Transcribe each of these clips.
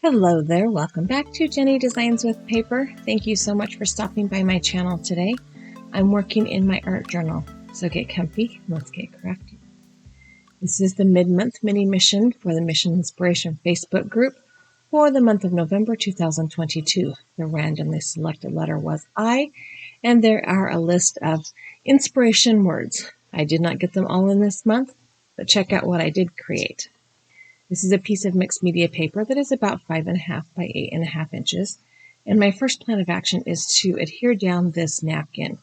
Hello there, welcome back to Jennie Designs with Paper. Thank you so much for stopping by my channel today. I'm working in my art journal, so get comfy and let's get crafty. This is the mid-month mini mission for the Mission Inspiration Facebook group for the month of November 2022. The randomly selected letter was I, and there are a list of inspiration words. I did not get them all in this month, but check out what I did create. This is a piece of mixed media paper that is about 5.5 by 8.5 inches. And my first plan of action is to adhere down this napkin.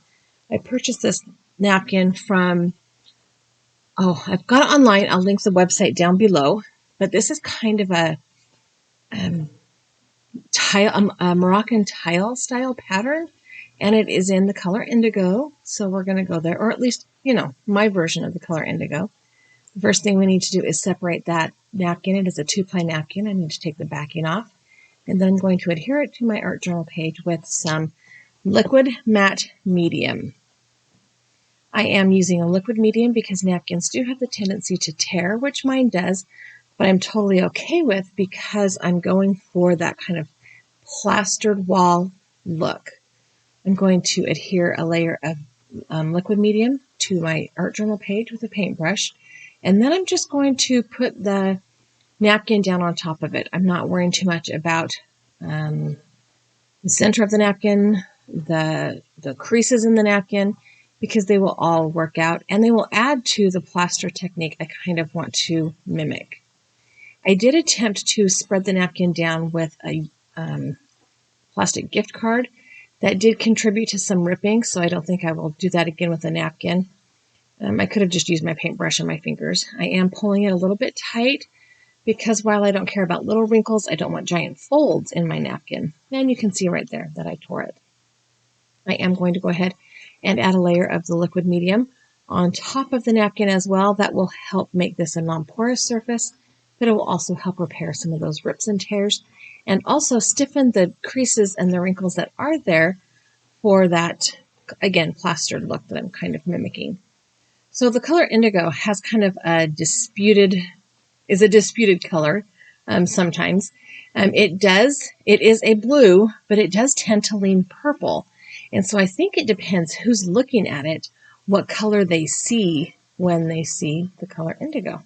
I purchased this napkin from, I've got it online. I'll link the website down below. But this is kind of a Moroccan tile style pattern. And it is in the color indigo. So we're going to go there, or at least, my version of the color indigo. The first thing we need to do is separate that napkin. It is a 2-ply napkin. I need to take the backing off. And then I'm going to adhere it to my art journal page with some liquid matte medium. I am using a liquid medium because napkins do have the tendency to tear, which mine does, but I'm totally okay with because I'm going for that kind of plastered wall look. I'm going to adhere a layer of liquid medium to my art journal page with a paintbrush. And then I'm just going to put the napkin down on top of it. I'm not worrying too much about the center of the napkin, the creases in the napkin, because they will all work out and they will add to the plaster technique I kind of want to mimic. I did attempt to spread the napkin down with a plastic gift card. That did contribute to some ripping, so I don't think I will do that again with a napkin. I could have just used my paintbrush and my fingers. I am pulling it a little bit tight because while I don't care about little wrinkles, I don't want giant folds in my napkin. And you can see right there that I tore it. I am going to go ahead and add a layer of the liquid medium on top of the napkin as well. That will help make this a non-porous surface, but it will also help repair some of those rips and tears and also stiffen the creases and the wrinkles that are there for that, again, plastered look that I'm kind of mimicking. So the color indigo has kind of a disputed color sometimes. It is a blue, but it does tend to lean purple. And so I think it depends who's looking at it, what color they see when they see the color indigo.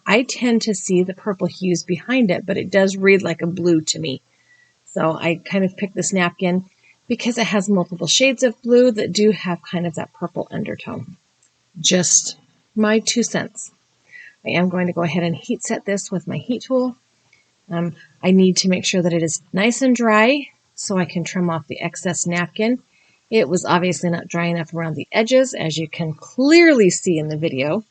I tend to see the purple hues behind it, but it does read like a blue to me. So I kind of picked this napkin because it has multiple shades of blue that do have kind of that purple undertone. Just my 2 cents. I am going to go ahead and heat set this with my heat tool. I need to make sure that it is nice and dry so I can trim off the excess napkin. It was obviously not dry enough around the edges, as you can clearly see in the video.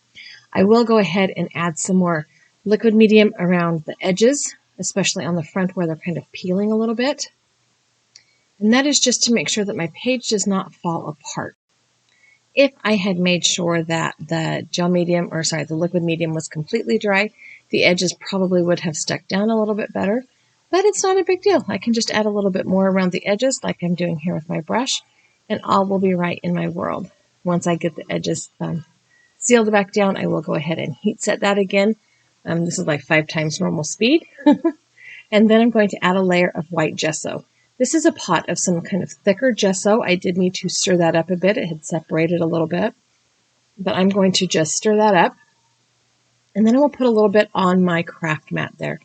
I will go ahead and add some more liquid medium around the edges, especially on the front where they're kind of peeling a little bit. And that is just to make sure that my page does not fall apart. If I had made sure that the liquid medium was completely dry, the edges probably would have stuck down a little bit better, but it's not a big deal. I can just add a little bit more around the edges like I'm doing here with my brush, and all will be right in my world. Once I get the edges sealed back down, I will go ahead and heat set that again. This is like 5 times normal speed. And then I'm going to add a layer of white gesso. This is a pot of some kind of thicker gesso. I did need to stir that up a bit. It had separated a little bit. But I'm going to just stir that up. And then I will put a little bit on my craft mat there.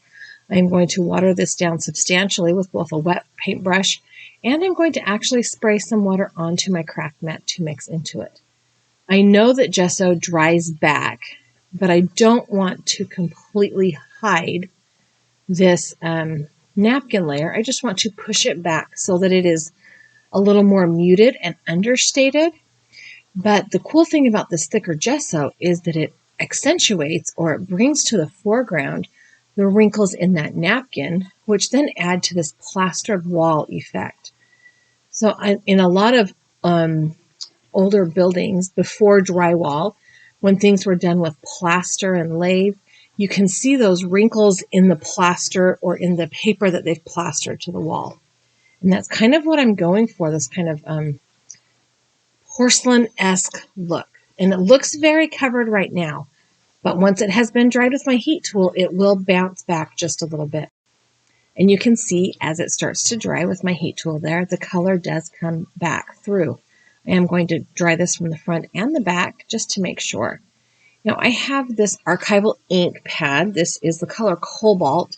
I'm going to water this down substantially with both a wet paintbrush, and I'm going to actually spray some water onto my craft mat to mix into it. I know that gesso dries back, but I don't want to completely hide this napkin layer. I just want to push it back so that it is a little more muted and understated. But the cool thing about this thicker gesso is that it accentuates, or it brings to the foreground, the wrinkles in that napkin, which then add to this plastered wall effect. So in a lot of older buildings before drywall, when things were done with plaster and lathe, you can see those wrinkles in the plaster or in the paper that they've plastered to the wall. And that's kind of what I'm going for, this kind of porcelain-esque look. And it looks very covered right now, but once it has been dried with my heat tool, it will bounce back just a little bit. And you can see as it starts to dry with my heat tool there, the color does come back through. I am going to dry this from the front and the back just to make sure. Now I have this archival ink pad. This is the color Cobalt.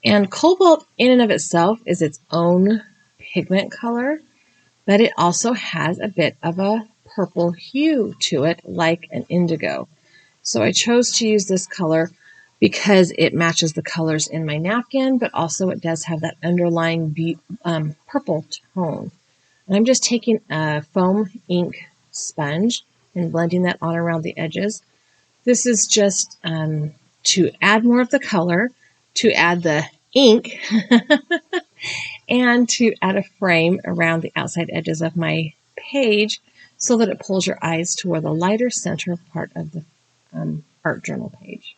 And Cobalt in and of itself is its own pigment color, but it also has a bit of a purple hue to it, like an indigo. So I chose to use this color because it matches the colors in my napkin, but also it does have that underlying purple tone. And I'm just taking a foam ink sponge and blending that on around the edges. This is just to add more of the color, to add the ink, and to add a frame around the outside edges of my page so that it pulls your eyes toward the lighter center part of the art journal page.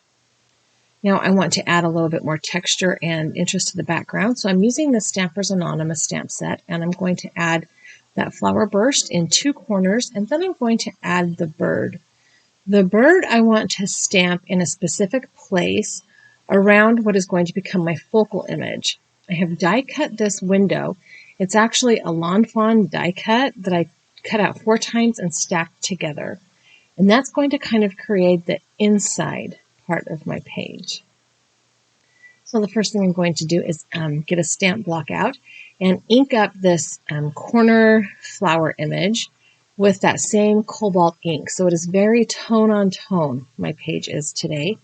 Now I want to add a little bit more texture and interest to the background, so I'm using the Stampers Anonymous stamp set, and I'm going to add that flower burst in 2 corners, and then I'm going to add the bird. The bird I want to stamp in a specific place around what is going to become my focal image. I have die cut this window. It's actually a Lawn Fawn die cut that I cut out 4 times and stacked together. And that's going to kind of create the inside part of my page. So the first thing I'm going to do is get a stamp block out and ink up this corner flower image with that same Cobalt ink. So it is very tone on tone, my page is today.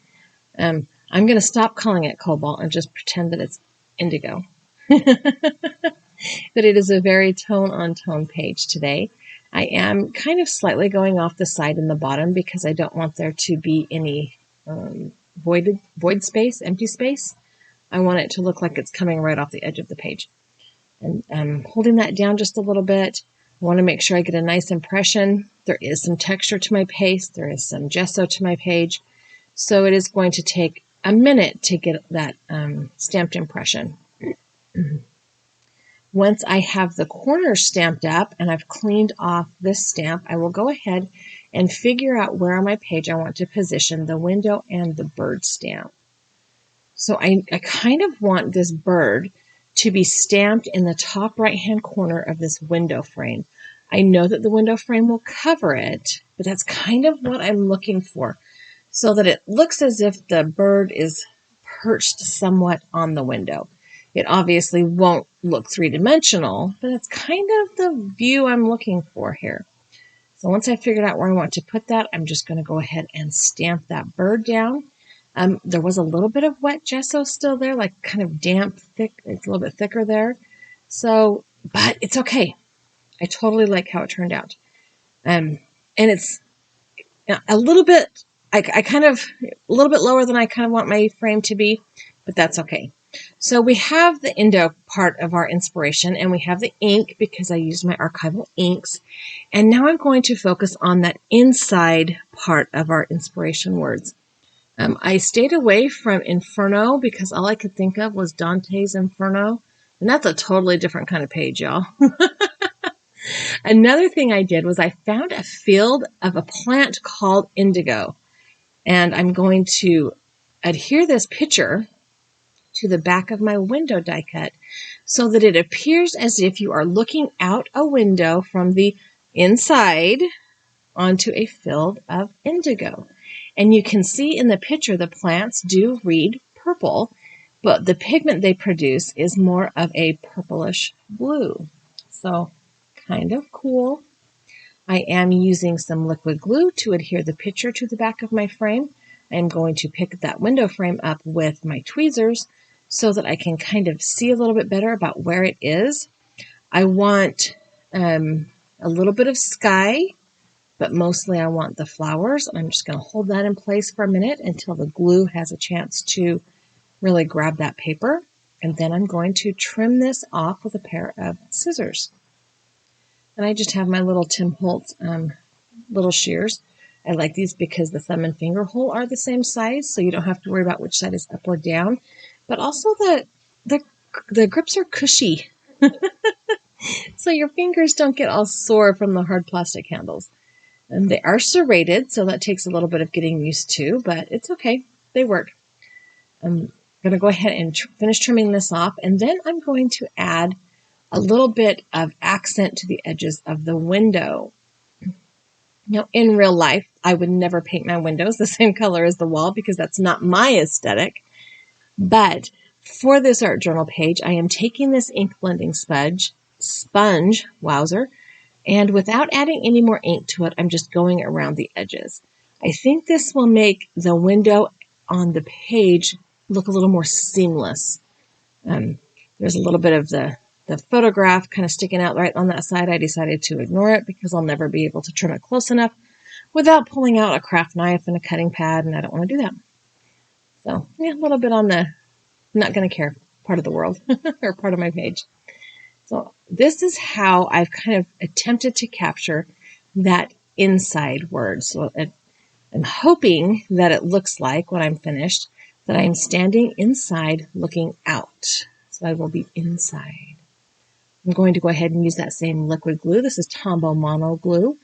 I'm going to stop calling it Cobalt and just pretend that it's indigo. But it is a very tone on tone page today. I am kind of slightly going off the side and the bottom because I don't want there to be any void space, empty space. I want it to look like it's coming right off the edge of the page. And I'm holding that down just a little bit. I want to make sure I get a nice impression. There is some texture to my paste. There is some gesso to my page. So it is going to take a minute to get that stamped impression. Once I have the corners stamped up and I've cleaned off this stamp, I will go ahead and figure out where on my page I want to position the window and the bird stamp. So I kind of want this bird to be stamped in the top right-hand corner of this window frame. I know that the window frame will cover it, but that's kind of what I'm looking for, so that it looks as if the bird is perched somewhat on the window. It obviously won't look three-dimensional, but it's kind of the view I'm looking for here. So once I figured out where I want to put that, I'm just going to go ahead and stamp that bird down. There was a little bit of wet gesso still there, like kind of damp, thick. It's a little bit thicker there. So, but it's okay. I totally like how it turned out. And it's a little bit, a little bit lower than I kind of want my frame to be, but that's okay. So we have the Indo part of our inspiration, and we have the ink because I used my archival inks. And now I'm going to focus on that inside part of our inspiration words. I stayed away from Inferno because all I could think of was Dante's Inferno. And that's a totally different kind of page, y'all. Another thing I did was I found a field of a plant called indigo. And I'm going to adhere this picture to the back of my window die cut so that it appears as if you are looking out a window from the inside onto a field of indigo. And you can see in the picture the plants do read purple, but the pigment they produce is more of a purplish blue. So kind of cool. I am using some liquid glue to adhere the picture to the back of my frame. I'm going to pick that window frame up with my tweezers so that I can kind of see a little bit better about where it is. I want a little bit of sky, but mostly I want the flowers. I'm just going to hold that in place for a minute until the glue has a chance to really grab that paper. And then I'm going to trim this off with a pair of scissors. And I just have my little Tim Holtz little shears. I like these because the thumb and finger hole are the same size, so you don't have to worry about which side is up or down. But also the grips are cushy, so your fingers don't get all sore from the hard plastic handles. And they are serrated, so that takes a little bit of getting used to, but it's okay. They work. going to go ahead and finish trimming this off, and then I'm going to add a little bit of accent to the edges of the window. Now, in real life, I would never paint my windows the same color as the wall because that's not my aesthetic. But for this art journal page, I am taking this ink blending sponge, wowzer, and without adding any more ink to it, I'm just going around the edges. I think this will make the window on the page look a little more seamless. There's a little bit of the photograph kind of sticking out right on that side. I decided to ignore it because I'll never be able to trim it close enough without pulling out a craft knife and a cutting pad, and I don't want to do that. So, yeah, a little bit on the not going to care part of the world or part of my page. So this is how I've kind of attempted to capture that inside word. So I'm hoping that it looks like when I'm finished that I'm standing inside looking out. So I will be inside. I'm going to go ahead and use that same liquid glue. This is Tombow Mono Glue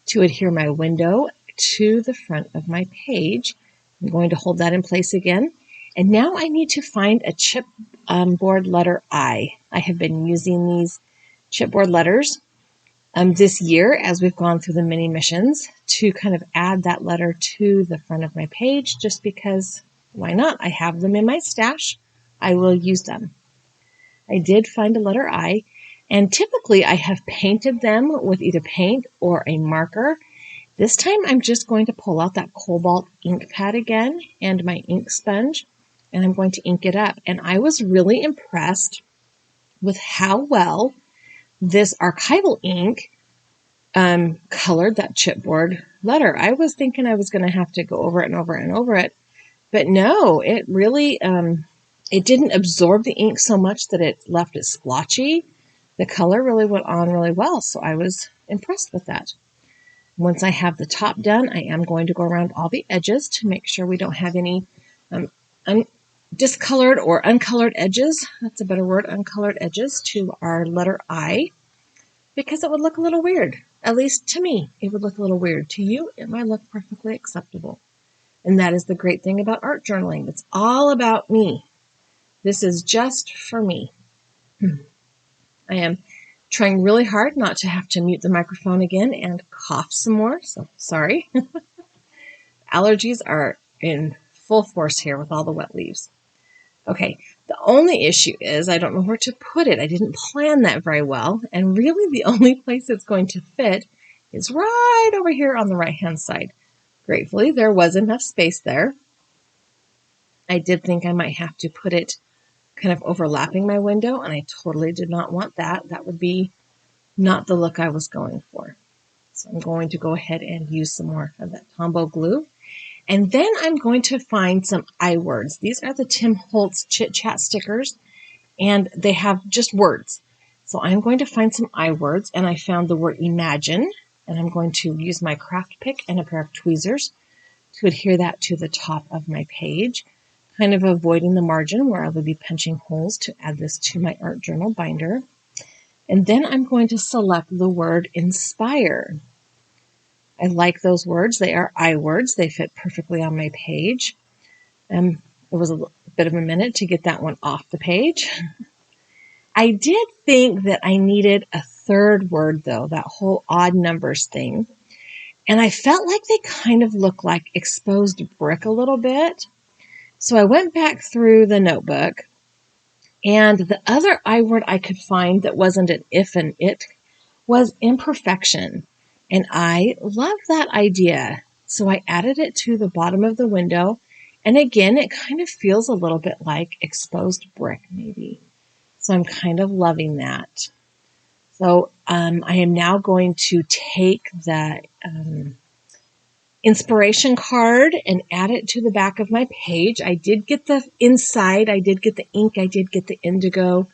to adhere my window to the front of my page. I'm going to hold that in place again. And now I need to find a chipboard letter I. I have been using these chipboard letters this year as we've gone through the mini missions to kind of add that letter to the front of my page just because, why not? I have them in my stash. I will use them. I did find a letter I, and typically I have painted them with either paint or a marker. This time I'm just going to pull out that cobalt ink pad again and my ink sponge, and I'm going to ink it up. And I was really impressed with how well this archival ink colored that chipboard letter. I was thinking I was going to have to go over it and over and over it, but no, it really, it didn't absorb the ink so much that it left it splotchy. The color really went on really well, so I was impressed with that. Once I have the top done, I am going to go around all the edges to make sure we don't have any discolored or uncolored edges. That's a better word, uncolored edges to our letter I, because it would look a little weird. At least to me, it would look a little weird. To you, it might look perfectly acceptable. And that is the great thing about art journaling. It's all about me. This is just for me. I am trying really hard not to have to mute the microphone again and cough some more, so sorry. Allergies are in full force here with all the wet leaves. Okay, the only issue is I don't know where to put it. I didn't plan that very well, and really the only place it's going to fit is right over here on the right-hand side. Gratefully, there was enough space there. I did think I might have to put it kind of overlapping my window, and I totally did not want that. That would be not the look I was going for. So I'm going to go ahead and use some more of that Tombow glue. And then I'm going to find some I words. These are the Tim Holtz Chit Chat stickers, and they have just words. So I'm going to find some I words, and I found the word imagine, and I'm going to use my craft pick and a pair of tweezers to adhere that to the top of my page, kind of avoiding the margin where I will be punching holes to add this to my art journal binder. And then I'm going to select the word inspire. I like those words. They are I words. They fit perfectly on my page. It was a bit of a minute to get that one off the page. I did think that I needed a third word, though, that whole odd numbers thing. And I felt like they kind of look like exposed brick a little bit. So I went back through the notebook, and the other I word I could find that wasn't an if and it was imperfection. And I love that idea. So I added it to the bottom of the window. And again, it kind of feels a little bit like exposed brick, maybe. So I'm kind of loving that. So I am now going to take the inspiration card and add it to the back of my page. I did get the inside. I did get the ink. I did get the indigo.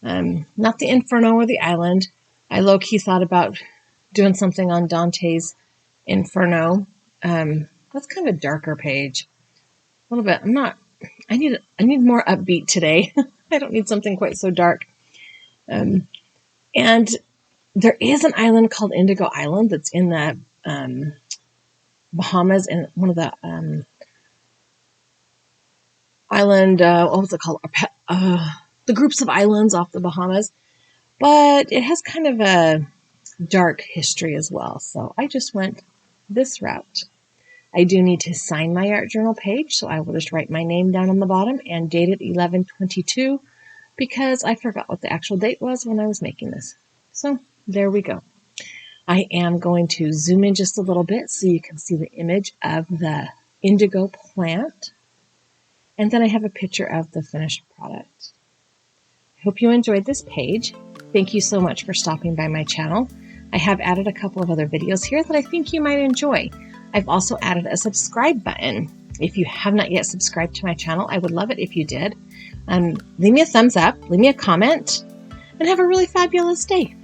Not the Inferno or the Island. I low-key thought about doing something on Dante's Inferno. That's kind of a darker page. A little bit. I need more upbeat today. I don't need something quite so dark. And there is an island called Indigo Island that's in the Bahamas, and one of the island, what was it called? The groups of islands off the Bahamas. But it has kind of a dark history as well. So I just went this route. I do need to sign my art journal page, so I will just write my name down on the bottom and date it 11/22 because I forgot what the actual date was when I was making this. So there we go. I am going to zoom in just a little bit so you can see the image of the indigo plant. And then I have a picture of the finished product. I hope you enjoyed this page. Thank you so much for stopping by my channel. I have added a couple of other videos here that I think you might enjoy. I've also added a subscribe button. If you have not yet subscribed to my channel, I would love it if you did. Leave me a thumbs up, leave me a comment, and have a really fabulous day.